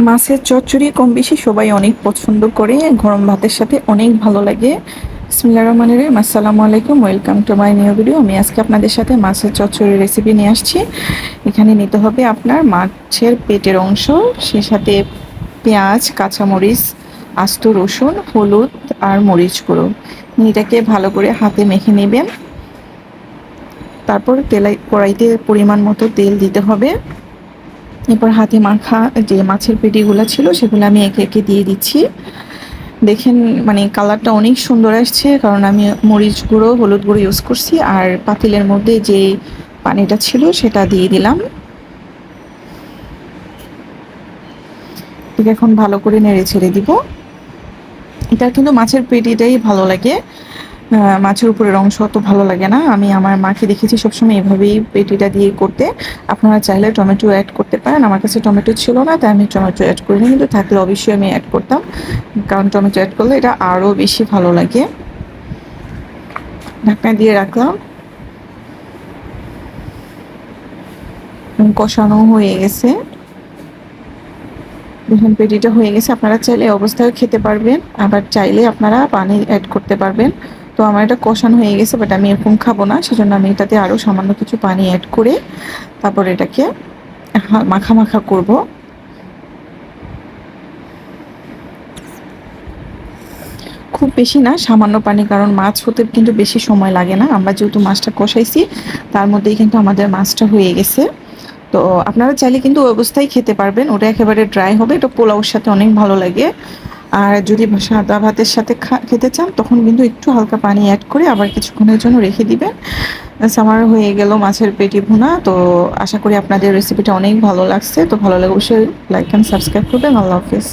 মাছের চচ্চড়ি কম বেশি সবাই অনেক পছন্দ করে, গরম ভাতের সাথে অনেক ভালো লাগে। বিসমিল্লাহির রহমানির রহিম। আসসালামু আলাইকুম, welcome to my new video. আমি আজকে আপনাদের সাথে মাছের চচ্চড়ির রেসিপি নিয়ে আসছি। এখানে নিতে হবে আপনার মাছের পেটের অংশ, সেই সাথে পেঁয়াজ, কাঁচামরিচ, আস্ত রসুন, হলুদ আর মরিচ গুঁড়ো। এটাকে ভালো করে হাতে মেখে নেবেন। তারপর কড়াইতে পরিমাণ মতো তেল দিতে হবে। এরপর হাতে মাখা যে মাছের পেটিগুলো ছিল সেগুলো আমি একে একে দিয়ে দিচ্ছি। দেখেন মানে কালারটা অনেক সুন্দর আসছে, কারণ আমি মরিচ গুঁড়ো, হলুদ গুঁড়ো ইউজ করছি। আর পাতিলের মধ্যে যে পানিটা ছিল সেটা দিয়ে দিলাম। ঠিক এখন ভালো করে নেড়ে ছেড়ে দিব। এটা কিন্তু মাছের পেটিটাই ভালো লাগে, মাছের উপরের অংশ অত ভালো লাগে না। আমি আমার মাকে দেখেছি সবসময় এভাবেই পেটিটা দিয়ে করতে। আপনারা চাইলে টমেটো অ্যাড করতে পারেন। আমার কাছে টমেটো ছিল না, তাই আমি টমেটো অ্যাড করিনি, কিন্তু থাকলে অবশ্যই আমি অ্যাড করতাম, কারণ টমেটো অ্যাড করলে এটা আরও বেশি ভালো লাগে। ঢাকনা দিয়ে রাখলাম। কষানো হয়ে গেছে, দেখুন পেটিটা হয়ে গেছে। আপনারা চাইলে এই অবস্থায় খেতে পারবেন, আবার চাইলে আপনারা পানি অ্যাড করতে পারবেন। তো আমার এটা কষানো হয়ে গেছে, বাট আমি এরকম খাবো না, সেজন্য আমি এটাতে আরও সামান্য কিছু পানি অ্যাড করে তারপর এটাকে মাখা মাখা করব। খুব বেশি না, সামান্য পানি, কারণ মাছ হতে কিন্তু বেশি সময় লাগে না। আমরা যেহেতু মাছটা কষাইছি তার মধ্যেই কিন্তু আমাদের মাছটা হয়ে গেছে। তো আপনারা চাইলে কিন্তু ওই অবস্থায় খেতে পারবেন, ওটা একেবারে ড্রাই হবে। এটা পোলাওর সাথে অনেক ভালো লাগে। আর যদি সাদা ভাতের সাথে খেতে চান তখন কিন্তু একটু হালকা পানি অ্যাড করে আবার কিছুক্ষণের জন্য রেখে দিবেন। আমার হয়ে গেল মাছের পেটি ভুনা। তো আশা করি আপনাদের রেসিপিটা অনেক ভালো লাগছে। তো ভালো লাগে অবশ্যই লাইক অ্যান্ড সাবস্ক্রাইব করবেন। আল্লাহ হাফিজ।